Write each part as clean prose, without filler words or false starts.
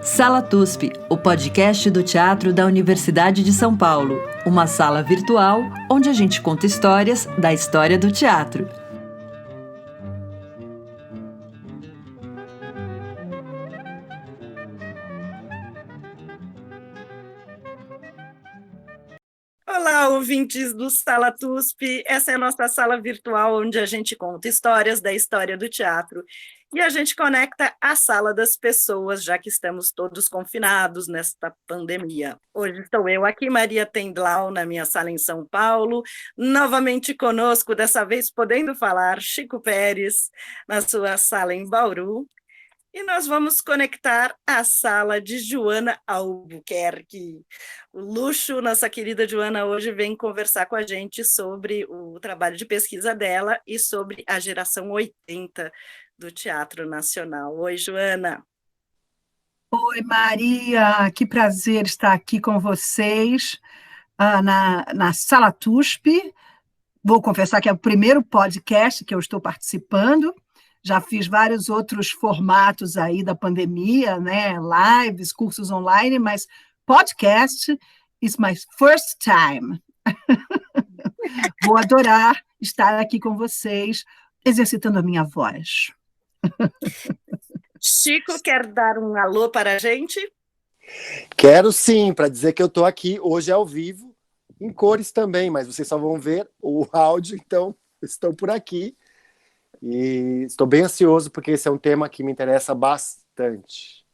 Sala TUSP, o podcast do teatro da Universidade de São Paulo. Uma sala virtual onde a gente conta histórias da história do teatro. Olá, ouvintes do Sala TUSP. Essa é a nossa sala virtual onde a gente conta histórias da história do teatro. E a gente conecta a sala das pessoas, já que estamos todos confinados nesta pandemia. Hoje estou eu aqui, Maria Tendlau, na minha sala em São Paulo. Novamente conosco, dessa vez podendo falar, Chico Pérez, na sua sala em Bauru. E nós vamos conectar a sala de Joana Albuquerque. O luxo, nossa querida Joana, hoje vem conversar com a gente sobre o trabalho de pesquisa dela e sobre a geração 80 do Teatro Nacional. Oi, Joana. Oi, Maria, que prazer estar aqui com vocês na Sala TUSP. Vou confessar que é o primeiro podcast que eu estou participando. Já fiz vários outros formatos aí da pandemia, né? Lives, cursos online, mas podcast is my first time. Vou adorar estar aqui com vocês, exercitando a minha voz. Chico, quer dar um alô para a gente? Quero sim, para dizer que eu estou aqui hoje ao vivo, em cores também, mas vocês só vão ver o áudio, então estou por aqui. E estou bem ansioso, porque esse é um tema que me interessa bastante.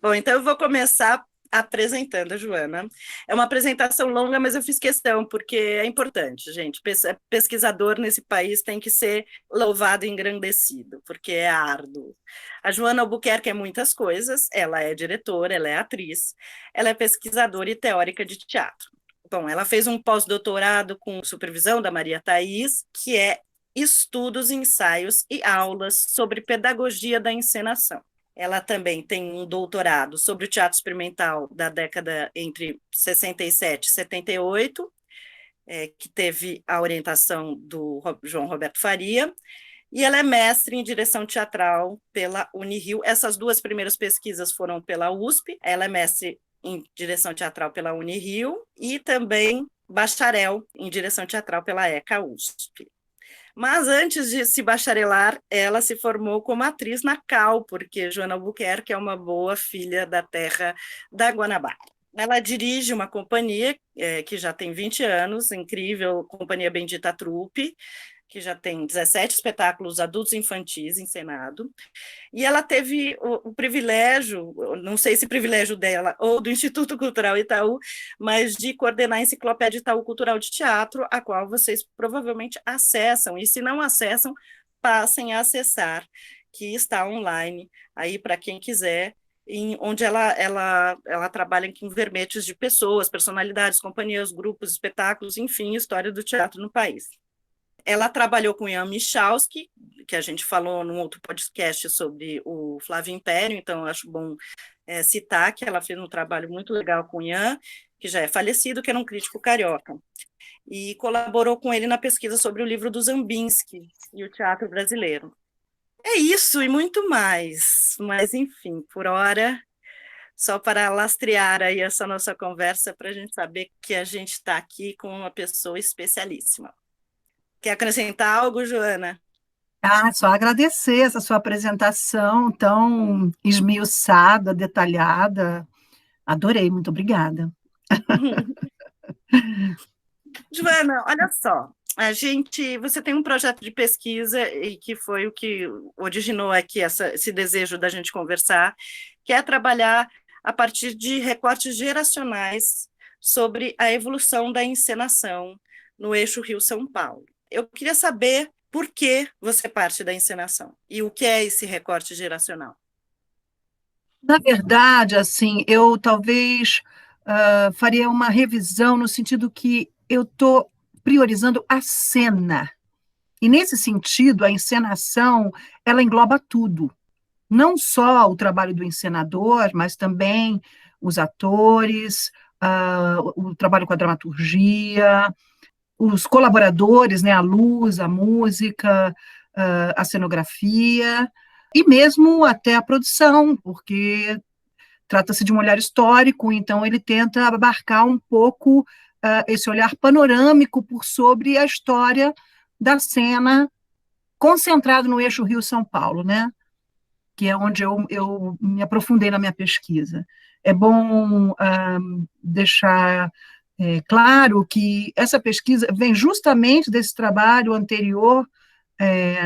Bom, então eu vou começar apresentando a Joana. É uma apresentação longa, mas eu fiz questão, porque é importante, gente. Pesquisador nesse país tem que ser louvado e engrandecido, porque é árduo. A Joana Albuquerque é muitas coisas, ela é diretora, ela é atriz, ela é pesquisadora e teórica de teatro. Bom, ela fez um pós-doutorado com supervisão da Maria Thaís, que é estudos, ensaios e aulas sobre pedagogia da encenação. Ela também tem um doutorado sobre o teatro experimental da década entre 67 e 78, que teve a orientação do João Roberto Faria, e ela é mestre em direção teatral pela Unirio. Essas duas primeiras pesquisas foram pela USP, ela é mestre em direção teatral pela Unirio e também bacharel em direção teatral pela ECA-USP. Mas antes de se bacharelar, ela se formou como atriz na CAL, porque Joana Albuquerque é uma boa filha da terra da Guanabara. Ela dirige uma companhia que já tem 20 anos, incrível, Companhia Bendita Trupe, que já tem 17 espetáculos adultos e infantis encenados, e ela teve o privilégio, não sei se privilégio dela ou do Instituto Cultural Itaú, mas de coordenar a Enciclopédia Itaú Cultural de Teatro, a qual vocês provavelmente acessam, e se não acessam, passem a acessar, que está online, aí para quem quiser, onde ela trabalha com verbetes de pessoas, personalidades, companhias, grupos, espetáculos, enfim, história do teatro no país. Ela trabalhou com Ian Michalski, que a gente falou num outro podcast sobre o Flávio Império, então acho bom citar que ela fez um trabalho muito legal com Ian, que já é falecido, que era um crítico carioca, e colaborou com ele na pesquisa sobre o livro do Zambinski e o teatro brasileiro. É isso e muito mais, mas enfim, por hora, só para lastrear aí essa nossa conversa, para a gente saber que a gente está aqui com uma pessoa especialíssima. Quer acrescentar algo, Joana? Só agradecer essa sua apresentação tão esmiuçada, detalhada. Adorei, muito obrigada. Joana, olha só, você tem um projeto de pesquisa e que foi o que originou aqui esse desejo da gente conversar, que é trabalhar a partir de recortes geracionais sobre a evolução da encenação no eixo Rio-São Paulo. Eu queria saber por que você parte da encenação e o que é esse recorte geracional. Na verdade, assim, eu talvez faria uma revisão no sentido que eu estou priorizando a cena. E, nesse sentido, a encenação, ela engloba tudo. Não só o trabalho do encenador, mas também os atores, o trabalho com a dramaturgia, os colaboradores, né, a luz, a música, a cenografia, e mesmo até a produção, porque Trata-se de um olhar histórico, então ele tenta abarcar um pouco esse olhar panorâmico por sobre a história da cena, concentrado no eixo Rio-São Paulo, né? Que é onde eu me aprofundei na minha pesquisa. É bom deixar claro que essa pesquisa vem justamente desse trabalho anterior,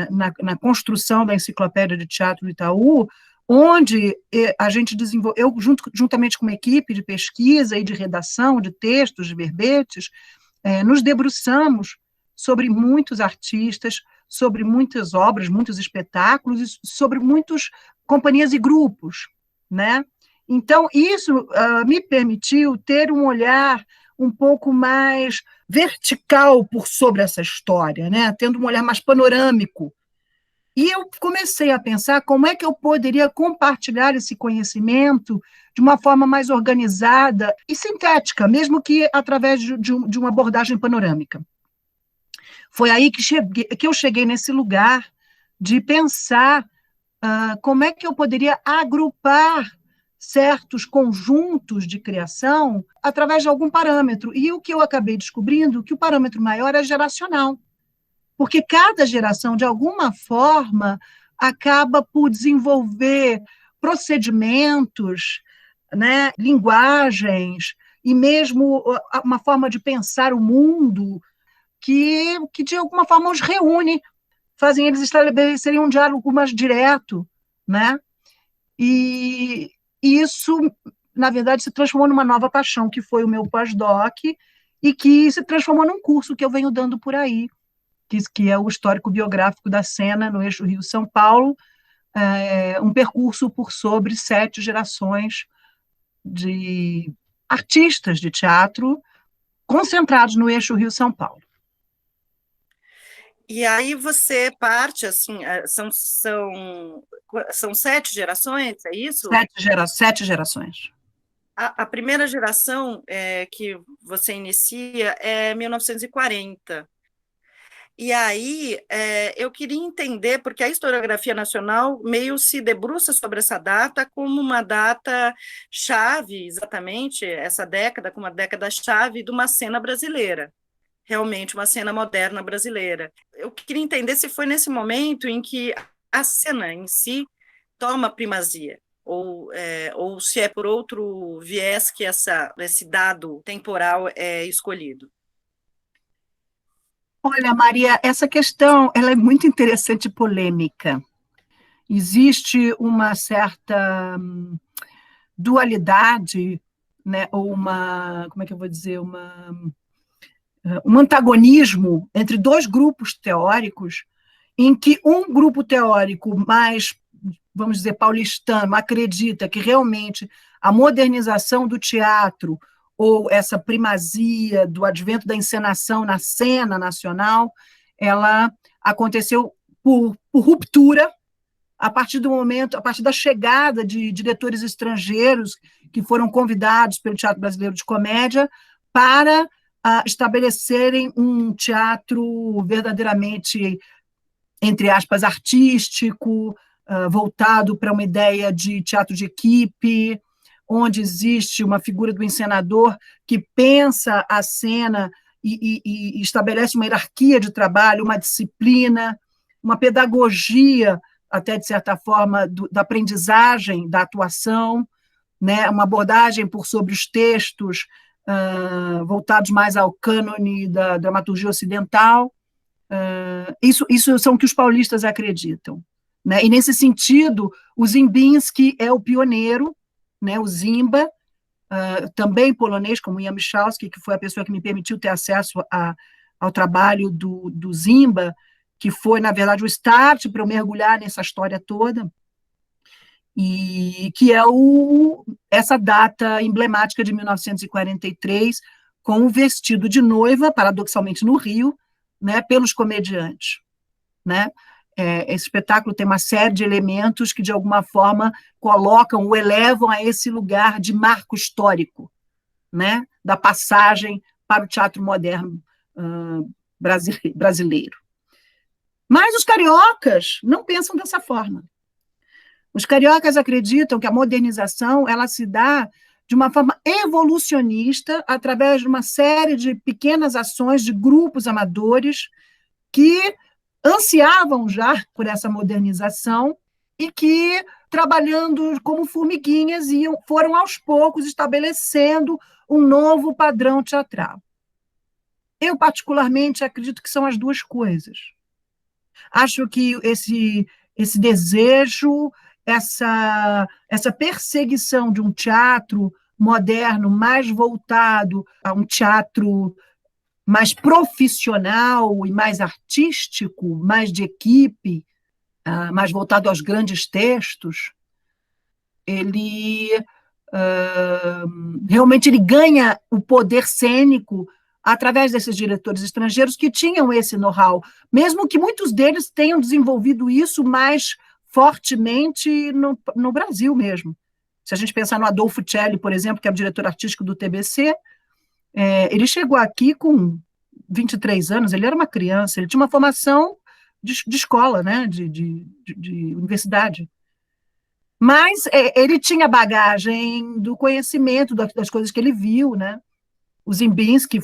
na construção da Enciclopédia de Teatro do Itaú, onde a gente desenvolveu, juntamente com uma equipe de pesquisa e de redação de textos, de verbetes, nos debruçamos sobre muitos artistas, sobre muitas obras, muitos espetáculos, e sobre muitas companhias e grupos, né? Então, isso me permitiu ter um olhar um pouco mais vertical por sobre essa história, né? Tendo um olhar mais panorâmico. E eu comecei a pensar como é que eu poderia compartilhar esse conhecimento de uma forma mais organizada e sintética, mesmo que através de uma abordagem panorâmica. Foi aí que eu cheguei nesse lugar de pensar como é que eu poderia agrupar certos conjuntos de criação através de algum parâmetro. E o que eu acabei descobrindo, que o parâmetro maior é geracional. Porque cada geração, de alguma forma, acaba por desenvolver procedimentos, né, linguagens, e mesmo uma forma de pensar o mundo que de alguma forma os reúne, fazem eles estabelecerem um diálogo mais direto, né? E isso, na verdade, se transformou numa nova paixão, que foi o meu pós-doc, e que se transformou num curso que eu venho dando por aí, que é o histórico biográfico da cena no eixo Rio-São Paulo, um percurso por sobre 7 gerações de artistas de teatro concentrados no eixo Rio-São Paulo. E aí você parte, assim, são 7 gerações, é isso? 7 gerações. A primeira geração que você inicia é 1940. E aí eu queria entender, porque a historiografia nacional meio se debruça sobre essa data como uma data chave, exatamente, essa década como uma década-chave de uma cena brasileira. Realmente uma cena moderna brasileira. Eu queria entender se foi nesse momento em que a cena em si toma primazia, ou se é por outro viés que esse dado temporal é escolhido. Olha, Maria, essa questão ela é muito interessante e polêmica. Existe uma certa dualidade, né, ou como é que eu vou dizer, um antagonismo entre 2 grupos teóricos, em que um grupo teórico mais, vamos dizer, paulistano, acredita que realmente a modernização do teatro ou essa primazia do advento da encenação na cena nacional, ela aconteceu por ruptura a partir da chegada de diretores estrangeiros que foram convidados pelo Teatro Brasileiro de Comédia para estabelecerem um teatro verdadeiramente, entre aspas, artístico, voltado para uma ideia de teatro de equipe, onde existe uma figura do encenador que pensa a cena e estabelece uma hierarquia de trabalho, uma disciplina, uma pedagogia, até de certa forma, da aprendizagem, da atuação, né? Uma abordagem por sobre os textos voltados mais ao cânone da dramaturgia ocidental. Isso são o que os paulistas acreditam, né? E, nesse sentido, o Ziembinski é o pioneiro, né? O Zimba, também polonês, como Jan Michalski, que foi a pessoa que me permitiu ter acesso ao trabalho do Zimba, que foi, na verdade, o start para eu mergulhar nessa história toda, e que é essa data emblemática de 1943, com o vestido de noiva, paradoxalmente no Rio, né, pelos comediantes, né? Esse espetáculo tem uma série de elementos que, de alguma forma, colocam ou elevam a esse lugar de marco histórico, né, da passagem para o teatro moderno brasileiro. Mas os cariocas não pensam dessa forma. Os cariocas acreditam que a modernização ela se dá de uma forma evolucionista, através de uma série de pequenas ações de grupos amadores que ansiavam já por essa modernização e que, trabalhando como formiguinhas, foram aos poucos estabelecendo um novo padrão teatral. Eu, particularmente, acredito que são as duas coisas. Acho que esse desejo, essa perseguição de um teatro moderno mais voltado a um teatro mais profissional e mais artístico, mais de equipe, mais voltado aos grandes textos, ele realmente ele ganha o poder cênico através desses diretores estrangeiros que tinham esse know-how, mesmo que muitos deles tenham desenvolvido isso mais fortemente no Brasil mesmo. Se a gente pensar no Adolfo Celli, por exemplo, que é o diretor artístico do TBC, ele chegou aqui com 23 anos, ele era uma criança, ele tinha uma formação de escola, né, de universidade. Mas ele tinha bagagem do conhecimento das coisas que ele viu, né? O Ziembinski,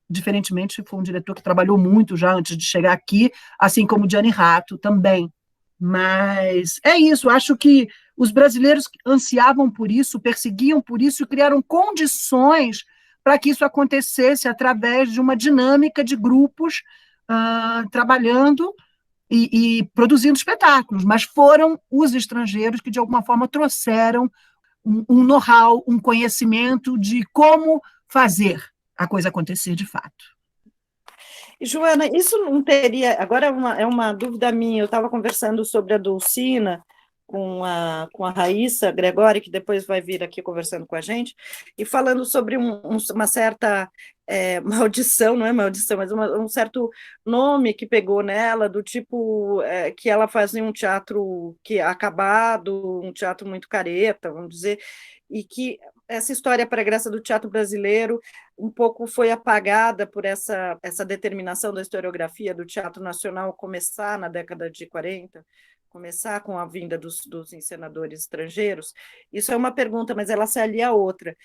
diferentemente, foi um diretor que trabalhou muito já antes de chegar aqui, assim como o Gianni Ratto também. Mas é isso, acho que os brasileiros ansiavam por isso, perseguiam por isso, e criaram condições para que isso acontecesse através de uma dinâmica de grupos trabalhando e produzindo espetáculos, mas foram os estrangeiros que, de alguma forma, trouxeram um know-how, um conhecimento de como fazer a coisa acontecer de fato. E, Joana, isso não teria... Agora é uma dúvida minha, eu estava conversando sobre a Dulcina com a Raíssa Gregori, que depois vai vir aqui conversando com a gente, e falando sobre uma certa maldição, não é maldição, mas um certo nome que pegou nela, do tipo que ela fazia um teatro que acabado, um teatro muito careta, vamos dizer, e que essa história pregressa do teatro brasileiro um pouco foi apagada por essa determinação da historiografia do teatro nacional começar na década de 40, começar com a vinda dos encenadores estrangeiros. Isso é uma pergunta, mas ela se alia a outra.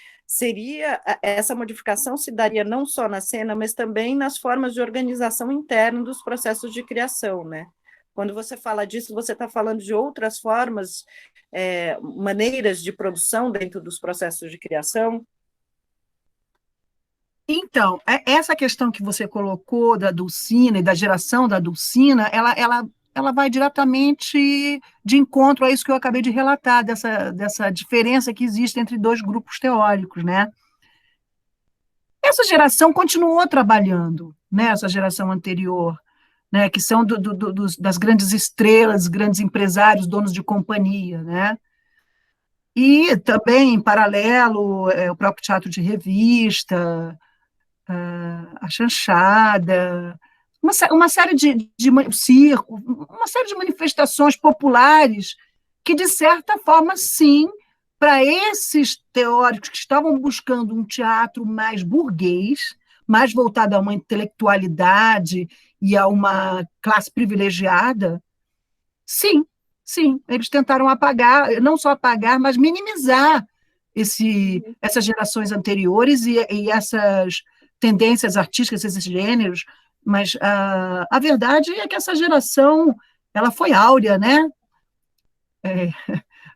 Essa modificação se daria não só na cena, mas também nas formas de organização interna dos processos de criação, né? Quando você fala disso, você está falando de outras formas, maneiras de produção dentro dos processos de criação? Então, essa questão que você colocou da Dulcina e da geração da Dulcina, ela vai diretamente de encontro a isso que eu acabei de relatar, dessa diferença que existe entre dois grupos teóricos, né? Essa geração continuou trabalhando, né? Essa geração anterior, né? Que são das grandes estrelas, grandes empresários, donos de companhia, né? E também, em paralelo, o próprio teatro de revista, a chanchada, uma série de circo, uma série de manifestações populares que, de certa forma, sim, para esses teóricos que estavam buscando um teatro mais burguês, mais voltado a uma intelectualidade e a uma classe privilegiada, sim, eles tentaram apagar, não só apagar, mas minimizar essas gerações anteriores e essas tendências artísticas, esses gêneros, mas a verdade é que essa geração ela foi áurea, né?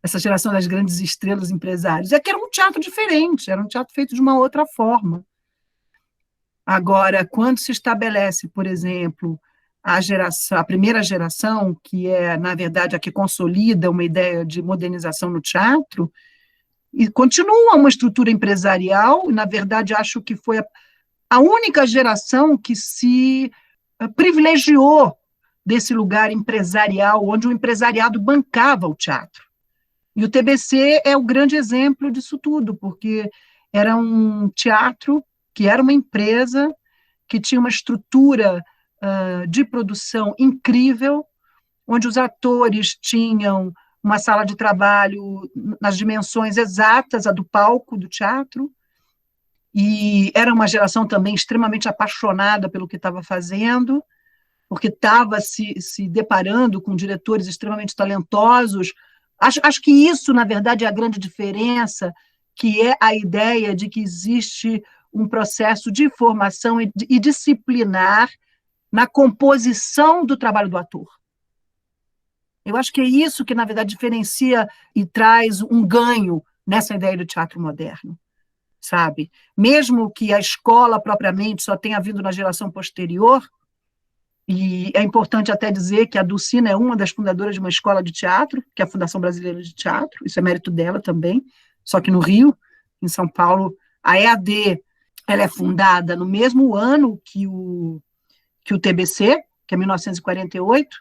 Essa geração das grandes estrelas empresários. É que era um teatro diferente, era um teatro feito de uma outra forma. Agora, quando se estabelece, por exemplo, a primeira geração, que é, na verdade, a que consolida uma ideia de modernização no teatro, e continua uma estrutura empresarial, na verdade, acho que foi a única geração que se privilegiou desse lugar empresarial, onde o empresariado bancava o teatro. E o TBC é o grande exemplo disso tudo, porque era um teatro que era uma empresa, que tinha uma estrutura de produção incrível, onde os atores tinham uma sala de trabalho nas dimensões exatas, a do palco do teatro, e era uma geração também extremamente apaixonada pelo que estava fazendo, porque estava se deparando com diretores extremamente talentosos, Acho que isso, na verdade, é a grande diferença, que é a ideia de que existe um processo de formação e disciplinar na composição do trabalho do ator. Eu acho que é isso que, na verdade, diferencia e traz um ganho nessa ideia do teatro moderno, sabe? Mesmo que a escola, propriamente, só tenha vindo na geração posterior, e é importante até dizer que a Dulcina é uma das fundadoras de uma escola de teatro, que é a Fundação Brasileira de Teatro, isso é mérito dela também, só que no Rio, em São Paulo, a EAD, ela é fundada no mesmo ano que o TBC, que é 1948,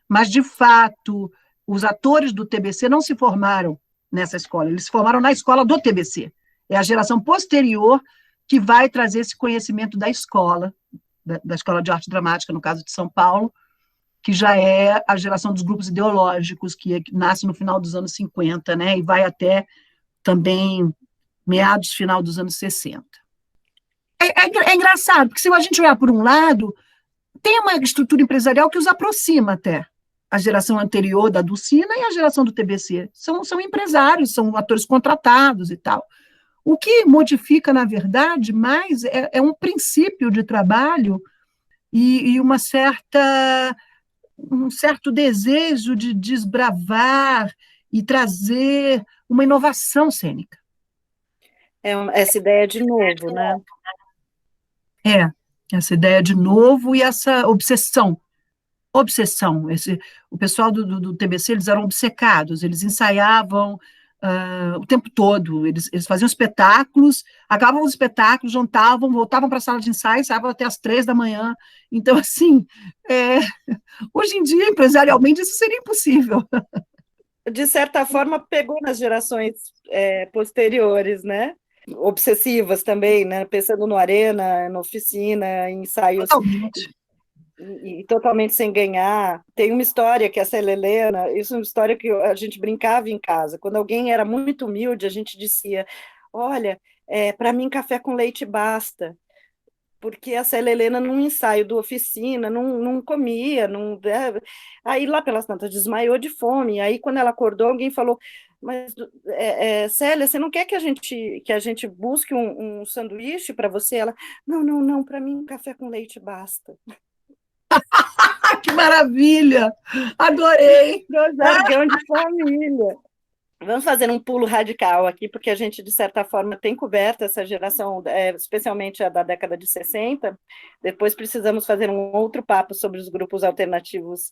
mas, de fato, os atores do TBC não se formaram nessa escola, eles se formaram na escola do TBC. É a geração posterior que vai trazer esse conhecimento da escola, da Escola de Arte Dramática, no caso de São Paulo, que já é a geração dos grupos ideológicos, que nasce no final dos anos 50, né, e vai até também meados, final dos anos 60. É engraçado, porque se a gente olhar por um lado, tem uma estrutura empresarial que os aproxima até. A geração anterior da Dulcina e a geração do TBC. São empresários, são atores contratados e tal. O que modifica, na verdade, mais é um princípio de trabalho e um certo desejo de desbravar e trazer uma inovação cênica. Essa ideia de novo, né? Essa ideia de novo e essa obsessão. O pessoal do TBC, eles eram obcecados, eles ensaiavam o tempo todo, eles faziam espetáculos, acabavam os espetáculos, jantavam, voltavam para a sala de ensaio, ensaiavam até as 3 da manhã. Então, assim, hoje em dia, empresarialmente, isso seria impossível. De certa forma, pegou nas gerações posteriores, né? Obsessivas também, né? Pensando no Arena, na Oficina, em ensaios... Totalmente. E totalmente sem ganhar. Tem uma história que essa Helena, isso é uma história que a gente brincava em casa. Quando alguém era muito humilde, a gente dizia: olha, para mim café com leite basta. Porque essa Helena, num ensaio do Oficina, não comia, aí lá pelas tantas desmaiou de fome. Aí quando ela acordou, alguém falou: mas Célia, você não quer que a gente busque um sanduíche para você? Ela: não, para mim café com leite basta. Que maravilha! Adorei! Jargão de família. Vamos fazer um pulo radical aqui, porque a gente, de certa forma, tem coberto essa geração, especialmente a da década de 60. Depois precisamos fazer um outro papo sobre os grupos alternativos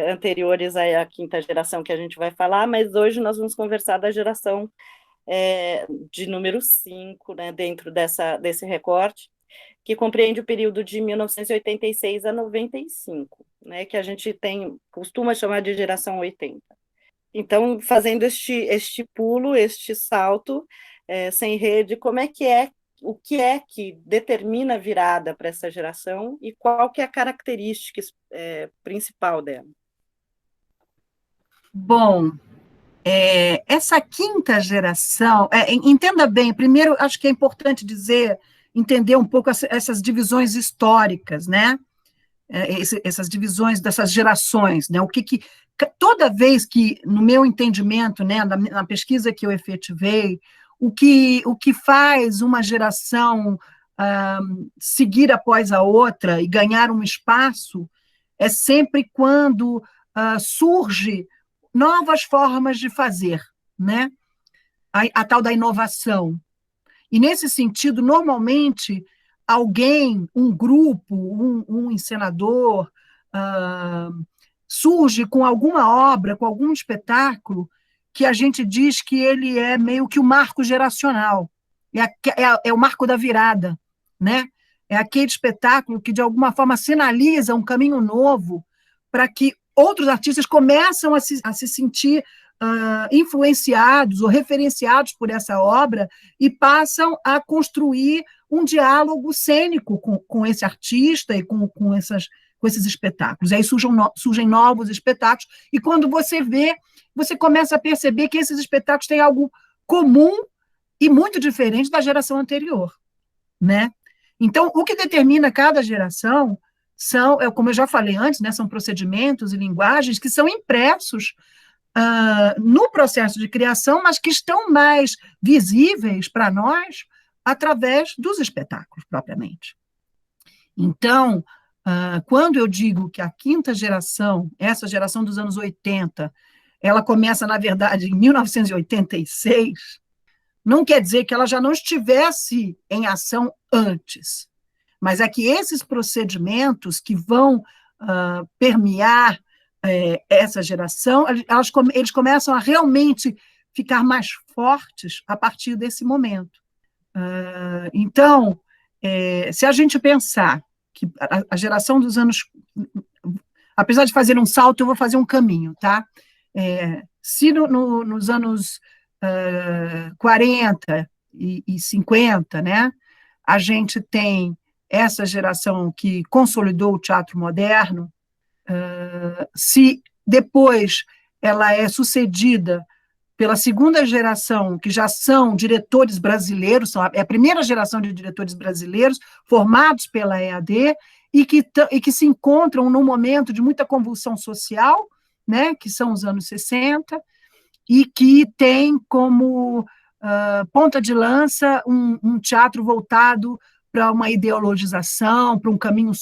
anteriores à quinta geração que a gente vai falar, mas hoje nós vamos conversar da geração de número 5, né, dentro desse recorte, que compreende o período de 1986 a 95, né, que a gente costuma chamar de geração 80. Então, fazendo este pulo, este salto, sem rede, o que é que determina a virada para essa geração e qual que é a característica principal dela? Bom, essa quinta geração, entenda bem, primeiro, acho que é importante entender um pouco essas divisões históricas, né? Essas divisões dessas gerações, né? Toda vez que, no meu entendimento, né, na pesquisa que eu efetivei, o que faz uma geração seguir após a outra e ganhar um espaço é sempre quando surge novas formas de fazer, né? A tal da inovação. E, nesse sentido, normalmente, alguém, um grupo, um encenador, surge com alguma obra, com algum espetáculo, que a gente diz que ele é meio que o marco geracional, é o marco da virada, né? É aquele espetáculo que, de alguma forma, sinaliza um caminho novo para que outros artistas começam a se sentir influenciados ou referenciados por essa obra e passam a construir um diálogo cênico com esse artista e com esses espetáculos. Aí surgem novos espetáculos, e quando você vê, você começa a perceber que esses espetáculos têm algo comum e muito diferente da geração anterior, né? Então, o que determina cada geração como eu já falei antes, né, são procedimentos e linguagens que são impressos no processo de criação, mas que estão mais visíveis para nós através dos espetáculos, propriamente. Então, quando eu digo que a quinta geração, essa geração dos anos 80, ela começa, na verdade, em 1986, não quer dizer que ela já não estivesse em ação antes, mas é que esses procedimentos que vão permear essa geração, eles começam a realmente ficar mais fortes a partir desse momento. Então, se a gente pensar que a geração dos anos... Apesar de fazer um salto, eu vou fazer um caminho, tá? Se nos anos 40 e 50, né, a gente tem essa geração que consolidou o teatro moderno, se depois ela é sucedida pela segunda geração, que já são diretores brasileiros, é a primeira geração de diretores brasileiros formados pela EAD e que se encontram num momento de muita convulsão social, né, que são os anos 60, e que tem como ponta de lança um teatro voltado para uma ideologização, para um caminho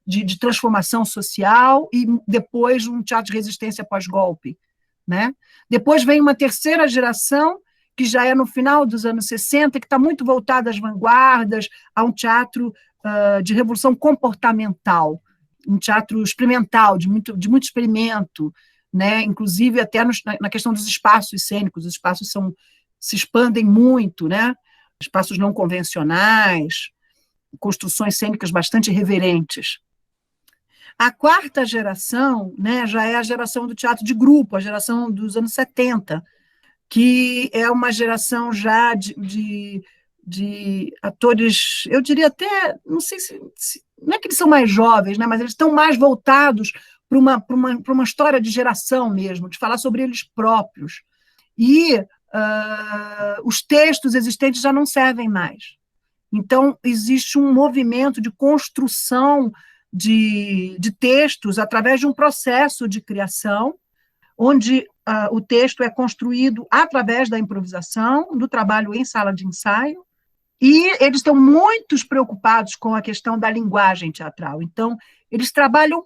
de transformação social, e depois um teatro de resistência pós-golpe, né? Depois vem uma terceira geração, que já é no final dos anos 60, que está muito voltada às vanguardas, a um teatro de revolução comportamental, um teatro experimental, de muito experimento, né? Inclusive até na questão dos espaços cênicos, os espaços se expandem muito, né? Espaços não convencionais, construções cênicas bastante irreverentes. A quarta geração, né, já é a geração do teatro de grupo, a geração dos anos 70, que é uma geração já de atores, eu diria até, não sei não é que eles são mais jovens, né, mas eles estão mais voltados para uma história de geração mesmo, de falar sobre eles próprios. E os textos existentes já não servem mais. Então, existe um movimento de construção de textos através de um processo de criação, onde o texto é construído através da improvisação, do trabalho em sala de ensaio, e eles estão muito preocupados com a questão da linguagem teatral. Então, eles trabalham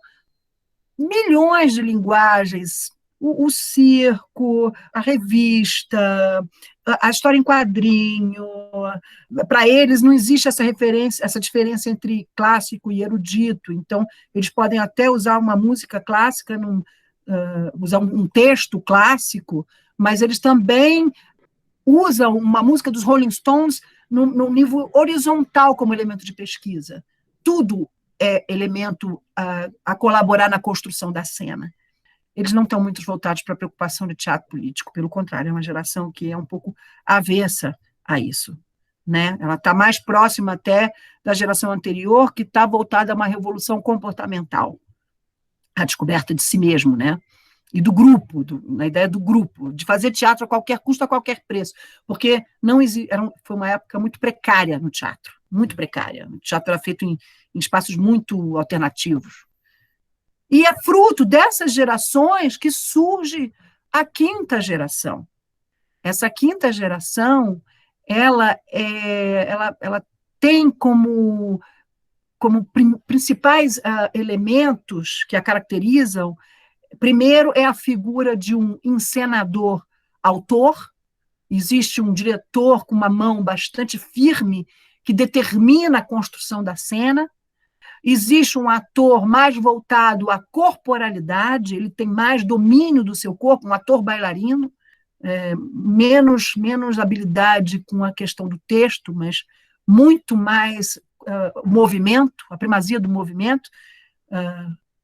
milhões de linguagens, o circo, a revista, a história em quadrinho. Para eles não existe essa diferença entre clássico e erudito, então eles podem até usar uma música clássica, usar um texto clássico, mas eles também usam uma música dos Rolling Stones no nível horizontal como elemento de pesquisa. Tudo é elemento a colaborar na construção da cena. Eles não estão muito voltados para a preocupação de teatro político, pelo contrário, é uma geração que é um pouco avessa a isso, né? Ela está mais próxima até da geração anterior, que está voltada a uma revolução comportamental, a descoberta de si mesmo, né? E do grupo, na ideia do grupo, de fazer teatro a qualquer custo, a qualquer preço, porque foi uma época muito precária no teatro, muito precária. O teatro era feito em espaços muito alternativos. E é fruto dessas gerações que surge a quinta geração. Essa quinta geração, ela tem como principais elementos que a caracterizam, primeiro é a figura de um encenador-autor. Existe um diretor com uma mão bastante firme que determina a construção da cena. Existe um ator mais voltado à corporalidade, ele tem mais domínio do seu corpo, um ator bailarino, menos habilidade com a questão do texto, mas muito mais movimento, a primazia do movimento.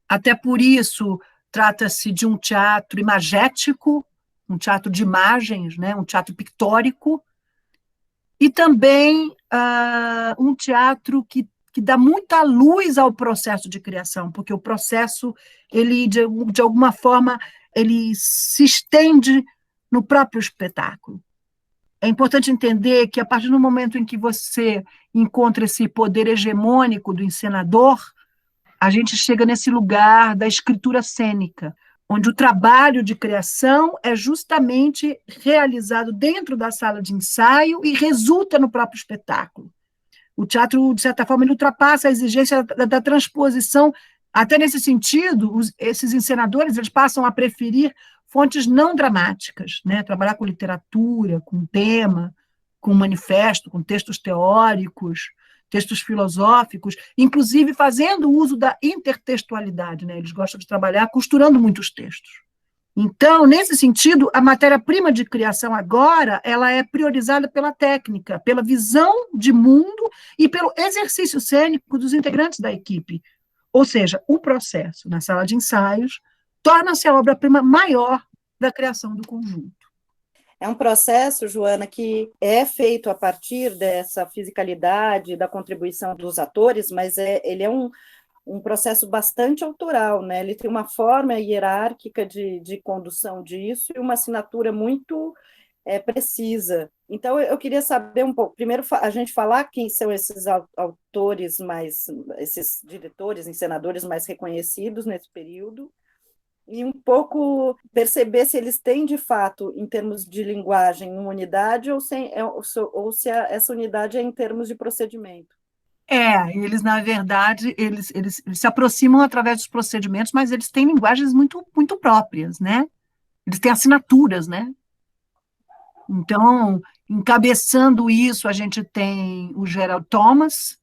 Até por isso, trata-se de um teatro imagético, um teatro de imagens, né, um teatro pictórico, e também um teatro que dá muita luz ao processo de criação, porque o processo, ele de alguma forma, ele se estende no próprio espetáculo. É importante entender que, a partir do momento em que você encontra esse poder hegemônico do encenador, a gente chega nesse lugar da escritura cênica, onde o trabalho de criação é justamente realizado dentro da sala de ensaio e resulta no próprio espetáculo. O teatro, de certa forma, ele ultrapassa a exigência da transposição. Até nesse sentido, esses encenadores eles passam a preferir fontes não dramáticas, né? Trabalhar com literatura, com tema, com manifesto, com textos teóricos, textos filosóficos, inclusive fazendo uso da intertextualidade, né? Eles gostam de trabalhar costurando muitos textos. Então, nesse sentido, a matéria-prima de criação agora ela é priorizada pela técnica, pela visão de mundo e pelo exercício cênico dos integrantes da equipe. Ou seja, o processo na sala de ensaios torna-se a obra-prima maior da criação do conjunto. É um processo, Joana, que é feito a partir dessa fisicalidade, da contribuição dos atores, mas ele é um processo bastante autoral, né? Ele tem uma forma hierárquica de condução disso e uma assinatura muito precisa. Então, eu queria saber um pouco, primeiro, a gente falar quem são esses autores esses diretores, encenadores mais reconhecidos nesse período, e um pouco perceber se eles têm, de fato, em termos de linguagem, uma unidade, ou se essa unidade é em termos de procedimento. Eles, na verdade, eles se aproximam através dos procedimentos, mas eles têm linguagens muito, muito próprias, né? Eles têm assinaturas, né? Então, encabeçando isso, a gente tem o Gerald Thomas,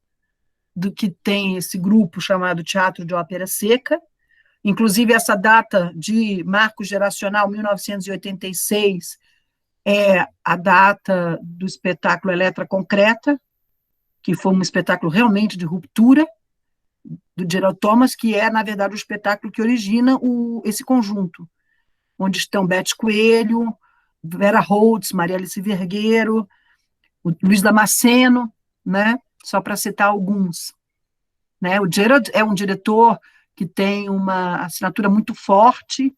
que tem esse grupo chamado Teatro de Ópera Seca. Inclusive, essa data de marco geracional, 1986, é a data do espetáculo Eletra Concreta, que foi um espetáculo realmente de ruptura, do Gerald Thomas, que é, na verdade, o espetáculo que origina esse conjunto, onde estão Beth Coelho, Vera Holtz, Maria Alice Vergueiro, o Luiz Damasceno, né? Só para citar alguns. Né? O Gerald é um diretor que tem uma assinatura muito forte,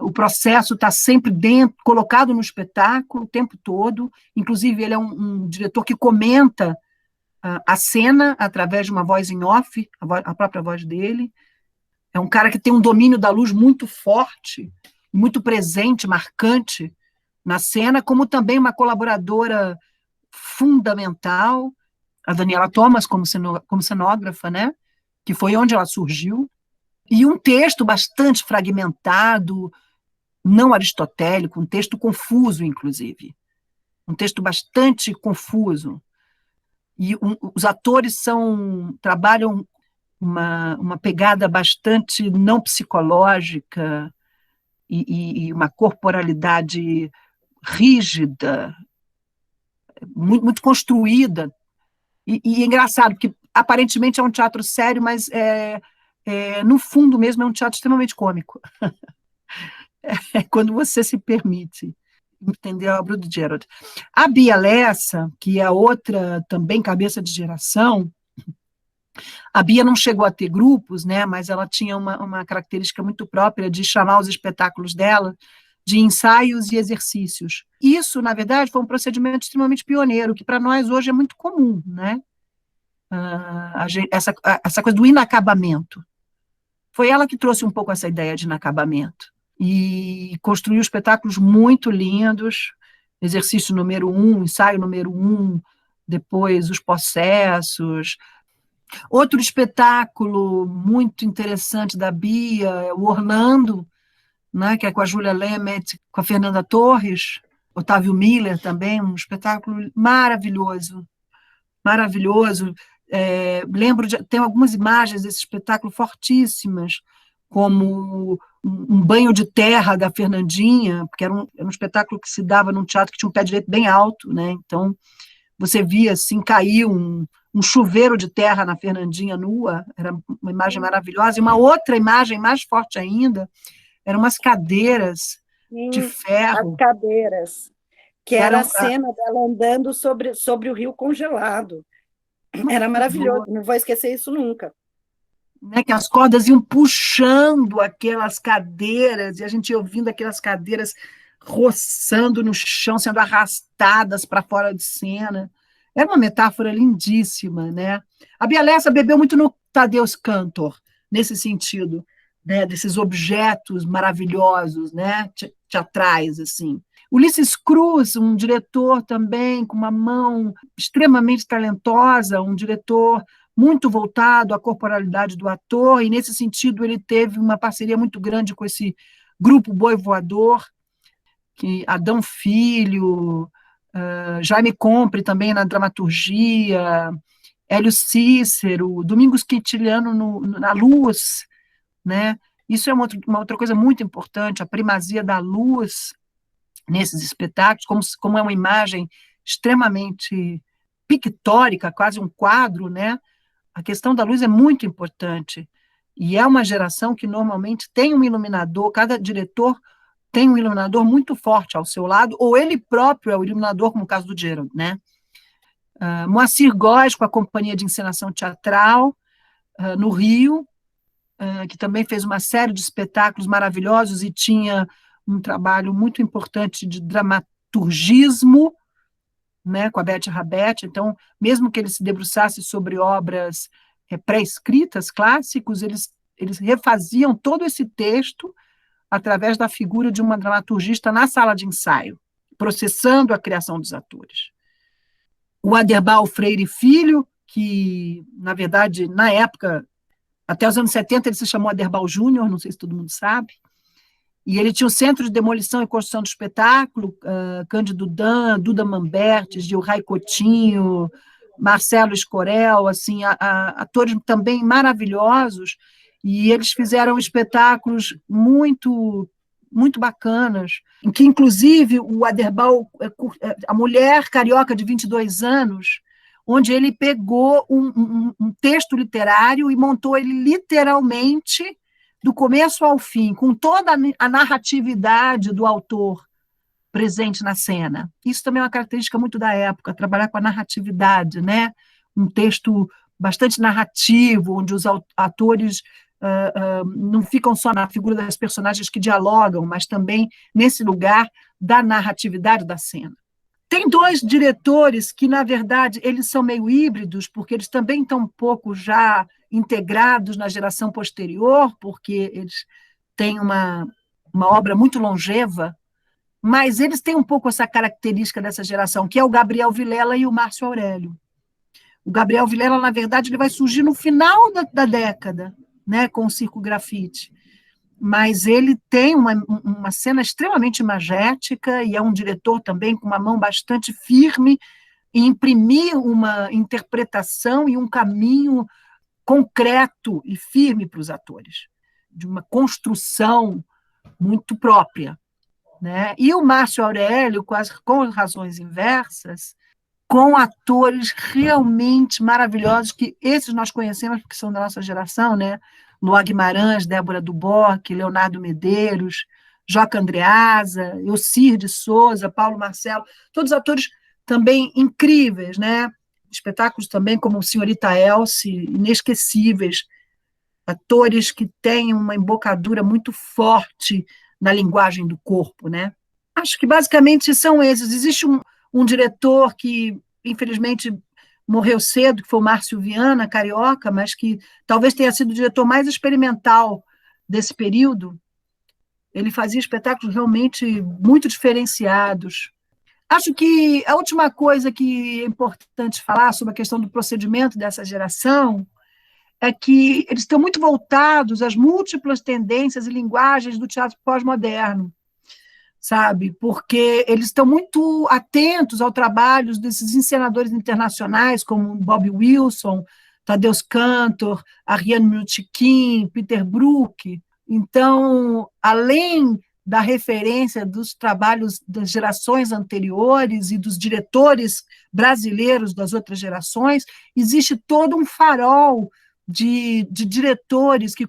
o processo está sempre colocado no espetáculo o tempo todo, inclusive ele é um diretor que comenta a cena através de uma voz em off, a própria voz dele. É um cara que tem um domínio da luz muito forte, muito presente, marcante na cena, como também uma colaboradora fundamental, a Daniela Thomas, como cenógrafa, né? Que foi onde ela surgiu, e um texto bastante fragmentado, não aristotélico, um texto confuso, inclusive. Um texto bastante confuso. E os atores trabalham uma pegada bastante não psicológica e uma corporalidade rígida, muito, muito construída. E é engraçado, porque aparentemente é um teatro sério, mas no fundo mesmo é um teatro extremamente cômico. É quando você se permite entender a obra do Gerald. A Bia Lessa, que é a outra também cabeça de geração, a Bia não chegou a ter grupos, né, mas ela tinha uma característica muito própria de chamar os espetáculos dela de ensaios e exercícios. Isso, na verdade, foi um procedimento extremamente pioneiro, que para nós hoje é muito comum, né? Essa coisa do inacabamento. Foi ela que trouxe um pouco essa ideia de inacabamento. E construiu espetáculos muito lindos, exercício número 1, ensaio número 1, depois os processos. Outro espetáculo muito interessante da Bia é o Orlando, né, que é com a Júlia Lemet, com a Fernanda Torres, Otávio Miller também, um espetáculo maravilhoso, maravilhoso. Tem algumas imagens desse espetáculo fortíssimas, como um banho de terra da Fernandinha, porque era um espetáculo que se dava num teatro que tinha um pé direito bem alto, né? Então você via assim cair um chuveiro de terra na Fernandinha nua, era uma imagem maravilhosa. E uma outra imagem mais forte ainda eram umas cadeiras de ferro. As cadeiras, que era a cena dela andando sobre o rio congelado. Era maravilhoso, não vou esquecer isso nunca. Né, que as cordas iam puxando aquelas cadeiras, e a gente ia ouvindo aquelas cadeiras roçando no chão, sendo arrastadas para fora de cena. Era uma metáfora lindíssima, né? A Bia Lessa bebeu muito no Tadeusz Kantor, nesse sentido, né, desses objetos maravilhosos, né, teatrais, assim. Ulisses Cruz, um diretor também com uma mão extremamente talentosa, um diretor muito voltado à corporalidade do ator, e, nesse sentido, ele teve uma parceria muito grande com esse grupo Boi Voador, que Adão Filho, Jaime Compre também na dramaturgia, Hélio Cícero, Domingos Quintiliano na luz, né? Isso é uma outra coisa muito importante, a primazia da luz nesses espetáculos, como é uma imagem extremamente pictórica, quase um quadro, né? A questão da luz é muito importante, e é uma geração que normalmente tem um iluminador, cada diretor tem um iluminador muito forte ao seu lado, ou ele próprio é o iluminador, como o caso do Gerald, né? Moacir Góes, com a Companhia de Encenação Teatral, no Rio, que também fez uma série de espetáculos maravilhosos e tinha um trabalho muito importante de dramaturgismo, né, com a Beth Rabet. Então, mesmo que ele se debruçasse sobre obras pré-escritas, clássicos, eles refaziam todo esse texto através da figura de uma dramaturgista na sala de ensaio, processando a criação dos atores. O Aderbal Freire Filho, que, na verdade, na época, até os anos 70, ele se chamou Aderbal Júnior, não sei se todo mundo sabe, e ele tinha o Centro de Demolição e Construção do Espetáculo, Cândido Dan, Duda Mambertes, Gilray Coutinho, Marcelo Escorel, assim, atores também maravilhosos, e eles fizeram espetáculos muito, muito bacanas, em que, inclusive, o Aderbal, a mulher carioca de 22 anos, onde ele pegou um texto literário e montou ele literalmente do começo ao fim, com toda a narratividade do autor presente na cena. Isso também é uma característica muito da época, trabalhar com a narratividade, né? Um texto bastante narrativo, onde os atores não ficam só na figura das personagens que dialogam, mas também nesse lugar da narratividade da cena. Tem dois diretores que, na verdade, eles são meio híbridos, porque eles também estão um pouco já integrados na geração posterior, porque eles têm uma obra muito longeva, mas eles têm um pouco essa característica dessa geração, que é o Gabriel Vilela e o Márcio Aurélio. O Gabriel Vilela, na verdade, ele vai surgir no final da década, né, com o Circo Grafite, mas ele tem uma cena extremamente imagética e é um diretor também com uma mão bastante firme em imprimir uma interpretação e um caminho concreto e firme para os atores, de uma construção muito própria, né? E o Márcio Aurélio, quase com razões inversas, com atores realmente maravilhosos, que esses nós conhecemos porque são da nossa geração, né? Luá Guimarães, Débora Duboc, Leonardo Medeiros, Joca Andreasa, Elcir de Souza, Paulo Marcelo, todos atores também incríveis, né? Espetáculos também como Senhorita Elce, inesquecíveis, atores que têm uma embocadura muito forte na linguagem do corpo, né? Acho que basicamente são esses. Existe um diretor que, infelizmente, morreu cedo, que foi o Márcio Viana, carioca, mas que talvez tenha sido o diretor mais experimental desse período. Ele fazia espetáculos realmente muito diferenciados. Acho que a última coisa que é importante falar sobre a questão do procedimento dessa geração é que eles estão muito voltados às múltiplas tendências e linguagens do teatro pós-moderno, sabe? Porque eles estão muito atentos ao trabalho desses encenadores internacionais, como Bob Wilson, Tadeusz Kantor, Ariane Mnouchkin, Peter Brook. Então, além da referência dos trabalhos das gerações anteriores e dos diretores brasileiros das outras gerações, existe todo um farol de diretores que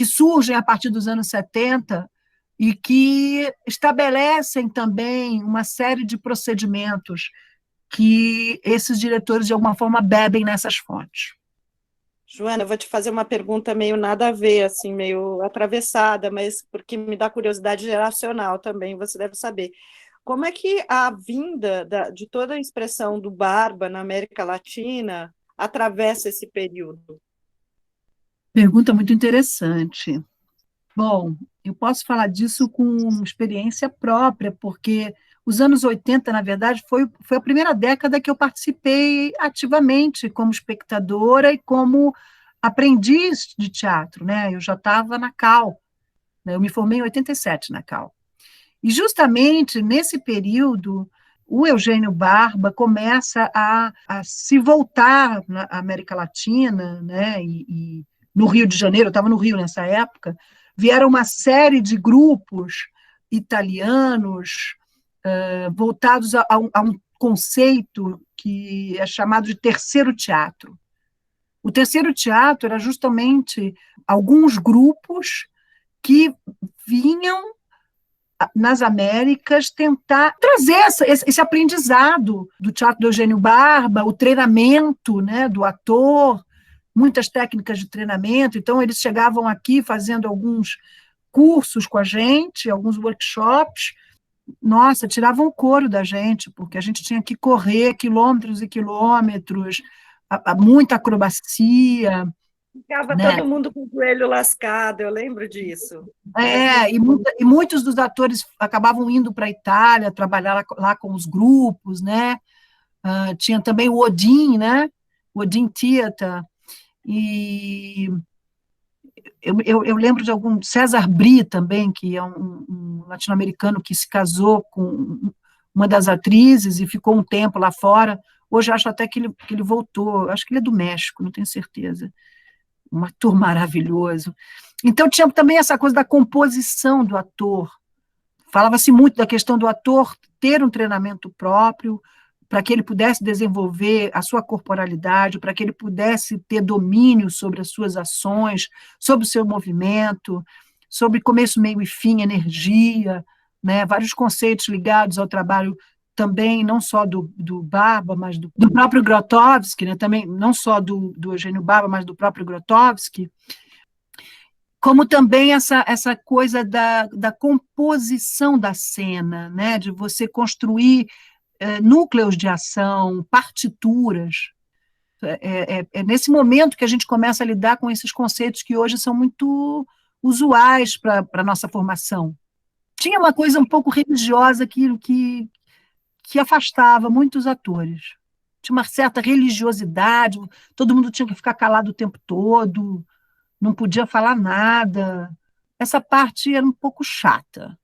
surgem a partir dos anos 70 e que estabelecem também uma série de procedimentos que esses diretores, de alguma forma, bebem nessas fontes. Joana, eu vou te fazer uma pergunta meio nada a ver, assim, meio atravessada, mas porque me dá curiosidade geracional também, você deve saber. Como é que a vinda de toda a expressão do Barba na América Latina atravessa esse período? Pergunta muito interessante. Bom, eu posso falar disso com experiência própria, porque os anos 80, na verdade, foi a primeira década que eu participei ativamente como espectadora e como aprendiz de teatro, né? Eu já estava na Cal, né? Eu me formei em 87 na Cal. E justamente nesse período, o Eugênio Barba começa a se voltar na América Latina, né? E no Rio de Janeiro, eu estava no Rio nessa época, vieram uma série de grupos italianos voltados a um conceito que é chamado de terceiro teatro. O terceiro teatro era justamente alguns grupos que vinham nas Américas tentar trazer esse aprendizado do teatro do Eugênio Barba, o treinamento, né, do ator, muitas técnicas de treinamento. Então, eles chegavam aqui fazendo alguns cursos com a gente, alguns workshops. Nossa, tiravam o couro da gente, porque a gente tinha que correr quilômetros e quilômetros, muita acrobacia, Ficava né? todo mundo com o joelho lascado, eu lembro disso. E muitos dos atores acabavam indo para a Itália trabalhar lá com os grupos, né? Tinha também o Odin, né? O Odin Theater. E eu lembro de algum César Brie também, que é um latino-americano que se casou com uma das atrizes e ficou um tempo lá fora. Hoje acho até que ele voltou, acho que ele é do México, não tenho certeza. Um ator maravilhoso. Então tinha também essa coisa da composição do ator. Falava-se muito da questão do ator ter um treinamento próprio, para que ele pudesse desenvolver a sua corporalidade, para que ele pudesse ter domínio sobre as suas ações, sobre o seu movimento, sobre começo, meio e fim, energia, né? Vários conceitos ligados ao trabalho também, não só do Barba, mas do próprio Grotowski, né? Também, não só do Eugênio Barba, mas do próprio Grotowski, como também essa coisa da composição da cena, né? De você construir núcleos de ação, partituras. É nesse momento que a gente começa a lidar com esses conceitos que hoje são muito usuais para a nossa formação. Tinha uma coisa um pouco religiosa que afastava muitos atores. Tinha uma certa religiosidade, todo mundo tinha que ficar calado o tempo todo, não podia falar nada. Essa parte era um pouco chata.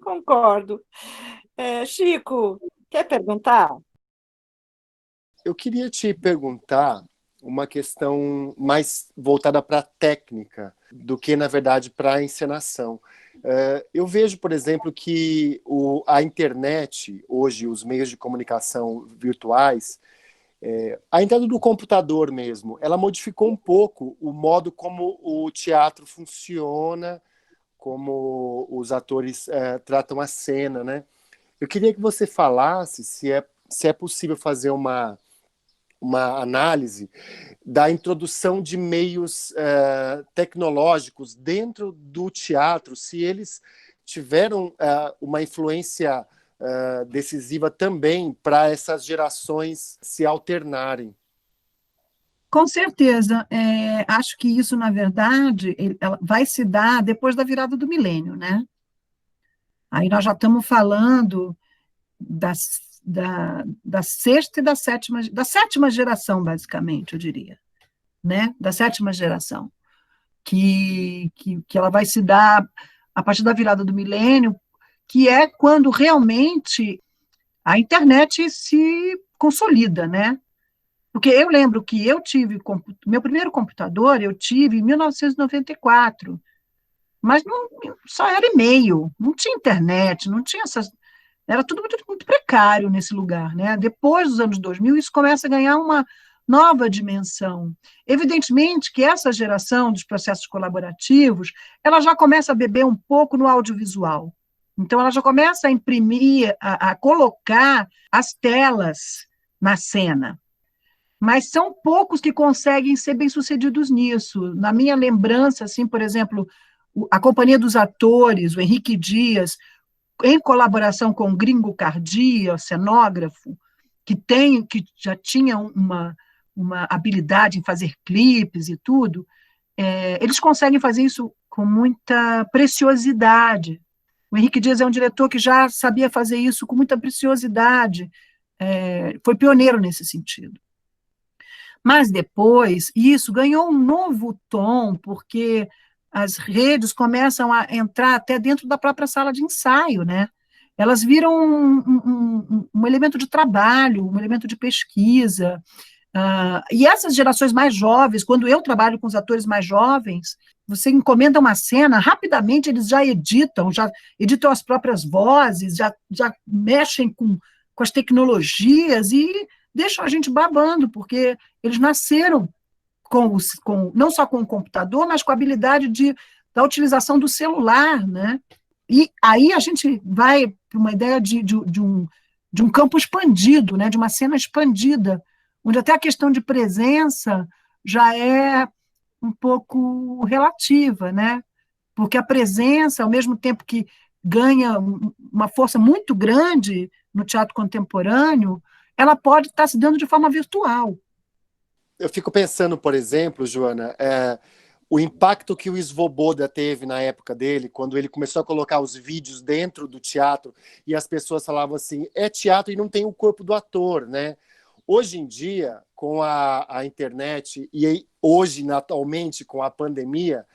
Concordo. Chico, quer perguntar? Eu queria te perguntar uma questão mais voltada para a técnica do que, na verdade, para a encenação. Eu vejo, por exemplo, que a internet, hoje, os meios de comunicação virtuais, a entrada do computador mesmo, ela modificou um pouco o modo como o teatro funciona, como os atores tratam a cena, né? Eu queria que você falasse se é possível fazer uma análise da introdução de meios tecnológicos dentro do teatro, se eles tiveram uma influência decisiva também para essas gerações se alternarem. Com certeza. Acho que isso, na verdade, ela vai se dar depois da virada do milênio, né? Aí nós já estamos falando da sexta e da sétima geração, basicamente, eu diria, né? Da sétima geração, que ela vai se dar a partir da virada do milênio, que é quando realmente a internet se consolida, né? Porque eu lembro que eu tive, meu primeiro computador eu tive em 1994, mas só era e-mail, não tinha internet, não tinha essas. Era tudo muito, muito precário nesse lugar, né? Depois dos anos 2000, isso começa a ganhar uma nova dimensão. Evidentemente que essa geração dos processos colaborativos, ela já começa a beber um pouco no audiovisual. Então, ela já começa a imprimir, a colocar as telas na cena. Mas são poucos que conseguem ser bem-sucedidos nisso. Na minha lembrança, assim, por exemplo, a Companhia dos Atores, o Henrique Dias, em colaboração com o Gringo Cardia, cenógrafo, que já tinha uma habilidade em fazer clipes e tudo, eles conseguem fazer isso com muita preciosidade. O Henrique Dias é um diretor que já sabia fazer isso com muita preciosidade, foi pioneiro nesse sentido. Mas depois, isso ganhou um novo tom, porque as redes começam a entrar até dentro da própria sala de ensaio, né? Elas viram um elemento de trabalho, um elemento de pesquisa. E essas gerações mais jovens, quando eu trabalho com os atores mais jovens, você encomenda uma cena, rapidamente eles já editam as próprias vozes, já mexem com as tecnologias e deixam a gente babando, porque eles nasceram não só com o computador, mas com a habilidade da utilização do celular, né? E aí a gente vai para uma ideia de um campo expandido, né? De uma cena expandida, onde até a questão de presença já é um pouco relativa, né? Porque a presença, ao mesmo tempo que ganha uma força muito grande no teatro contemporâneo, ela pode estar se dando de forma virtual. Eu fico pensando, por exemplo, Joana, o impacto que o Svoboda teve na época dele, quando ele começou a colocar os vídeos dentro do teatro e as pessoas falavam assim, é teatro e não tem o corpo do ator, né? Hoje em dia, com a internet e hoje, atualmente, com a pandemia,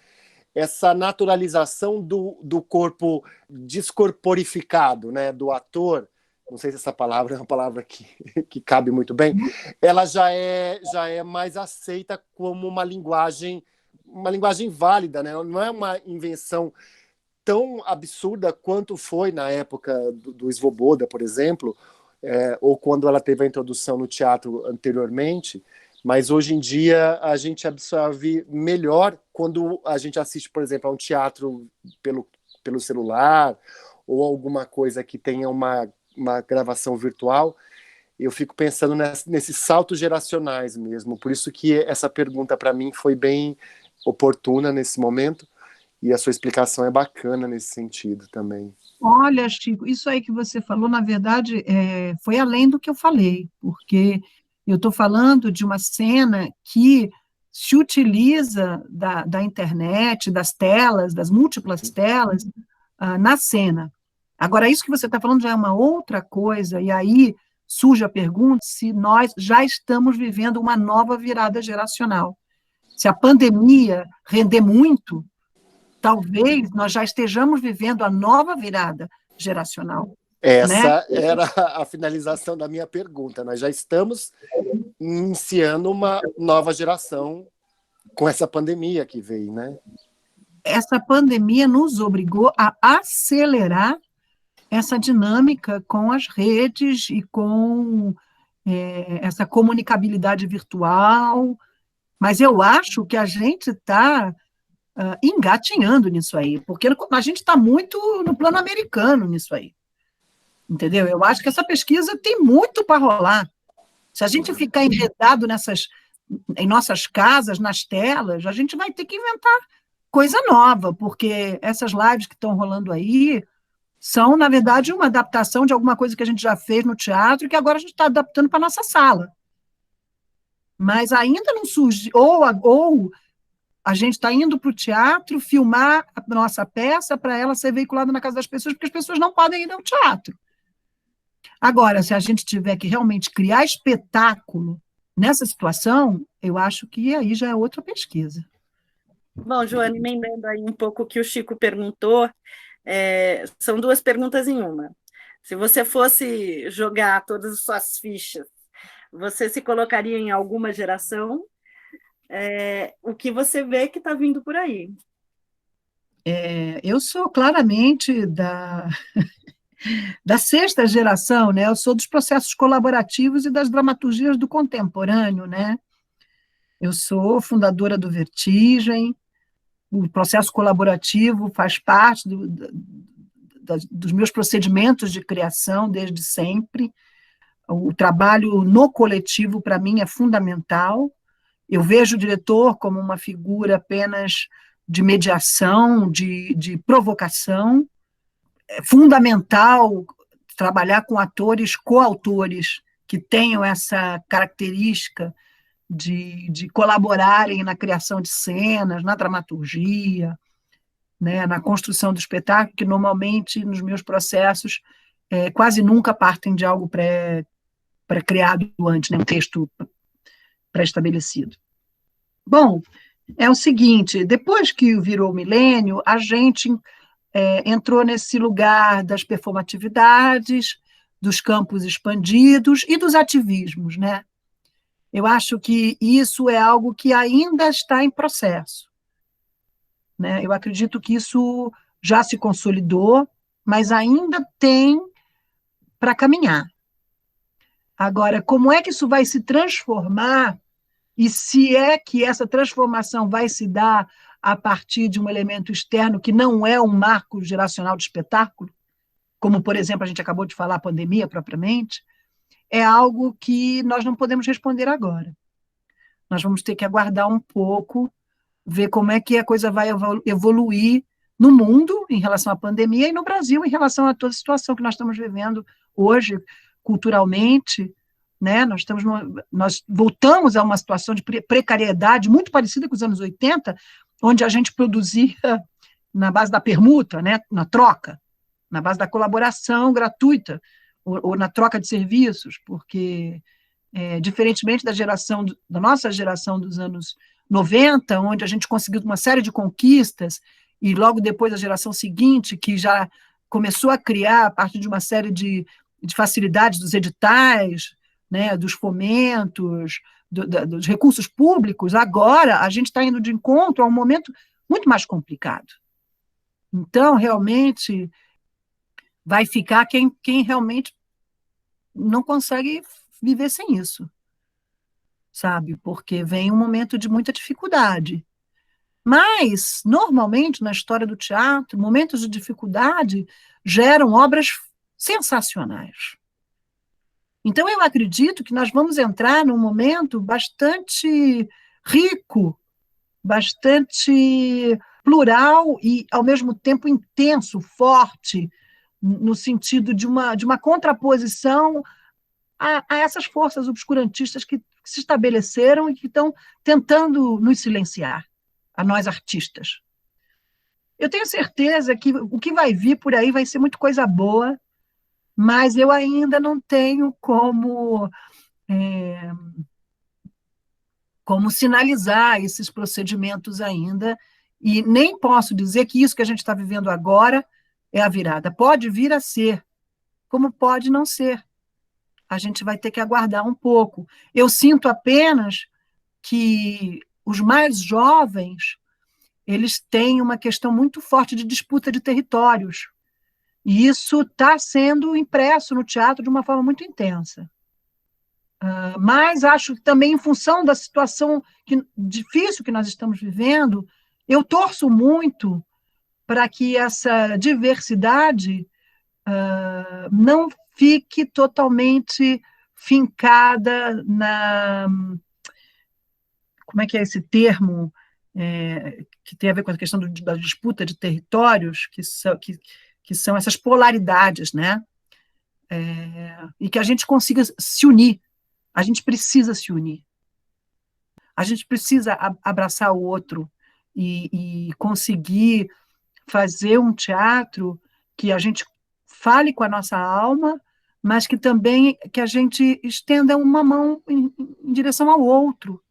essa naturalização do corpo descorporificado, né, do ator, não sei se essa palavra é uma palavra que cabe muito bem, ela já é mais aceita como uma linguagem válida, né? Não é uma invenção tão absurda quanto foi na época do Svoboda, por exemplo, ou quando ela teve a introdução no teatro anteriormente, mas hoje em dia a gente absorve melhor quando a gente assiste, por exemplo, a um teatro pelo celular ou alguma coisa que tenha uma gravação virtual. Eu fico pensando nesses saltos geracionais mesmo, por isso que essa pergunta para mim foi bem oportuna nesse momento, e a sua explicação é bacana nesse sentido também. Olha, Chico, isso aí que você falou, na verdade, foi além do que eu falei, porque eu estou falando de uma cena que se utiliza da internet, das telas, das múltiplas telas, na cena. Agora, isso que você está falando já é uma outra coisa, e aí surge a pergunta se nós já estamos vivendo uma nova virada geracional. Se a pandemia render muito, talvez nós já estejamos vivendo a nova virada geracional. Essa, né? Era a finalização da minha pergunta. Nós já estamos iniciando uma nova geração com essa pandemia que veio, né? Essa pandemia nos obrigou a acelerar essa dinâmica com as redes e com essa comunicabilidade virtual, mas eu acho que a gente está engatinhando nisso aí, porque a gente está muito no plano americano nisso aí, entendeu? Eu acho que essa pesquisa tem muito para rolar. Se a gente ficar enredado em nossas casas, nas telas, a gente vai ter que inventar coisa nova, porque essas lives que estão rolando aí são, na verdade, uma adaptação de alguma coisa que a gente já fez no teatro e que agora a gente está adaptando para a nossa sala. Mas ainda não surge, ou a gente está indo para o teatro filmar a nossa peça para ela ser veiculada na casa das pessoas, porque as pessoas não podem ir ao teatro. Agora, se a gente tiver que realmente criar espetáculo nessa situação, eu acho que aí já é outra pesquisa. Bom, Joana, emendando aí um pouco o que o Chico perguntou, são duas perguntas em uma. Se você fosse jogar todas as suas fichas, você se colocaria em alguma geração? O que você vê que está vindo por aí? Eu sou claramente da sexta geração, né? Eu sou dos processos colaborativos e das dramaturgias do contemporâneo, né? Eu sou fundadora do Vertigem, o processo colaborativo faz parte dos meus procedimentos de criação desde sempre. O trabalho no coletivo, para mim, é fundamental. Eu vejo o diretor como uma figura apenas de mediação, de provocação. É fundamental trabalhar com atores coautores que tenham essa característica de colaborarem na criação de cenas, na dramaturgia, né, na construção do espetáculo, que normalmente nos meus processos quase nunca partem de algo pré-criado antes, né, um texto pré-estabelecido. Bom, é o seguinte, depois que virou o milênio, a gente entrou nesse lugar das performatividades, dos campos expandidos e dos ativismos, né? Eu acho que isso é algo que ainda está em processo, né? Eu acredito que isso já se consolidou, mas ainda tem para caminhar. Agora, como é que isso vai se transformar e se é que essa transformação vai se dar a partir de um elemento externo que não é um marco geracional de espetáculo, como, por exemplo, a gente acabou de falar, a pandemia propriamente, é algo que nós não podemos responder agora. Nós vamos ter que aguardar um pouco, ver como é que a coisa vai evoluir no mundo em relação à pandemia e no Brasil em relação a toda a situação que nós estamos vivendo hoje, culturalmente, né? Nós voltamos a uma situação de precariedade muito parecida com os anos 80, onde a gente produzia na base da permuta, né? Na troca, na base da colaboração gratuita, ou na troca de serviços, porque, diferentemente da nossa geração dos anos 90, onde a gente conseguiu uma série de conquistas, e logo depois a geração seguinte, que já começou a criar, a partir de uma série de facilidades dos editais, né, dos fomentos, dos recursos públicos, agora a gente está indo de encontro a um momento muito mais complicado. Então, realmente, vai ficar quem realmente não consegue viver sem isso, sabe? Porque vem um momento de muita dificuldade. Mas, normalmente, na história do teatro, momentos de dificuldade geram obras sensacionais. Então, eu acredito que nós vamos entrar num momento bastante rico, bastante plural e, ao mesmo tempo, intenso, forte, no sentido de uma contraposição a essas forças obscurantistas que se estabeleceram e que estão tentando nos silenciar, a nós artistas. Eu tenho certeza que o que vai vir por aí vai ser muita coisa boa, mas eu ainda não tenho como sinalizar esses procedimentos ainda, e nem posso dizer que isso que a gente está vivendo agora é a virada. Pode vir a ser, como pode não ser. A gente vai ter que aguardar um pouco. Eu sinto apenas que os mais jovens, eles têm uma questão muito forte de disputa de territórios, e isso está sendo impresso no teatro de uma forma muito intensa. Mas acho que também, em função da situação difícil que nós estamos vivendo, eu torço muito para que essa diversidade não fique totalmente fincada como é que é esse termo, que tem a ver com a questão da disputa de territórios, que são essas polaridades, né? E que a gente consiga se unir. A gente precisa se unir. A gente precisa abraçar o outro e conseguir fazer um teatro que a gente fale com a nossa alma, mas que também que a gente estenda uma mão em direção ao outro.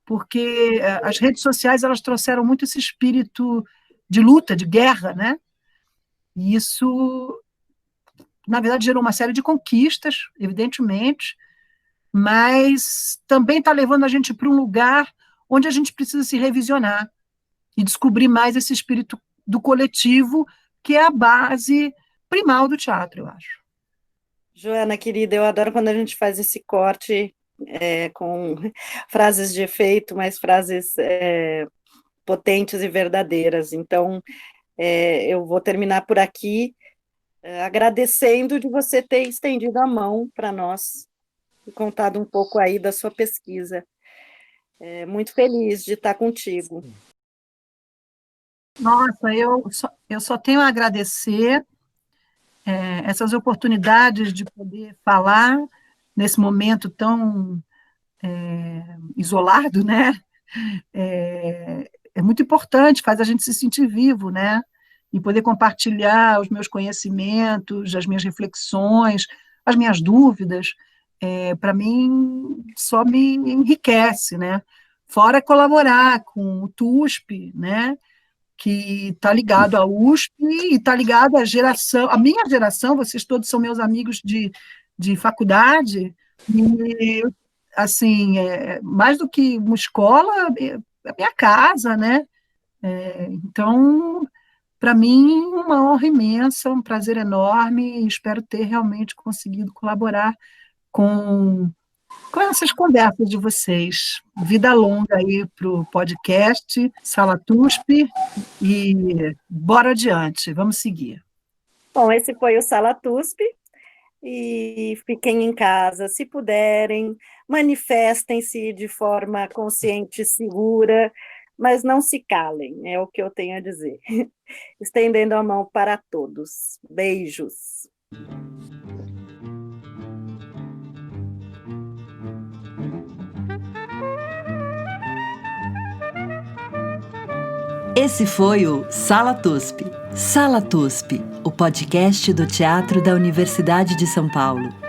Porque as redes sociais, elas trouxeram muito esse espírito de luta, de guerra, né? E isso, na verdade, gerou uma série de conquistas, evidentemente, mas também está levando a gente para um lugar onde a gente precisa se revisionar e descobrir mais esse espírito do coletivo, que é a base primal do teatro, eu acho. Joana, querida, eu adoro quando a gente faz esse corte com frases de efeito, mas frases potentes e verdadeiras. Então, eu vou terminar por aqui, agradecendo de você ter estendido a mão para nós e contado um pouco aí da sua pesquisa. Muito feliz de estar contigo. Nossa, eu só tenho a agradecer essas oportunidades de poder falar nesse momento tão isolado, né? É muito importante, faz a gente se sentir vivo, né? E poder compartilhar os meus conhecimentos, as minhas reflexões, as minhas dúvidas, para mim, só me enriquece, né? Fora colaborar com o TUSP, né? Que está ligado à USP e está ligado à geração, a minha geração, vocês todos são meus amigos de faculdade, e, assim, mais do que uma escola, é a minha casa, né? Então, para mim, uma honra imensa, um prazer enorme, e espero ter realmente conseguido colaborar com essas conversas de vocês. Vida longa aí para o podcast Sala TUSP e bora adiante, vamos seguir. Bom, esse foi o Sala TUSP e fiquem em casa, se puderem, manifestem-se de forma consciente e segura, mas não se calem, é o que eu tenho a dizer. Estendendo a mão para todos. Beijos. Esse foi o Sala TUSP. Sala TUSP, o podcast do Teatro da Universidade de São Paulo.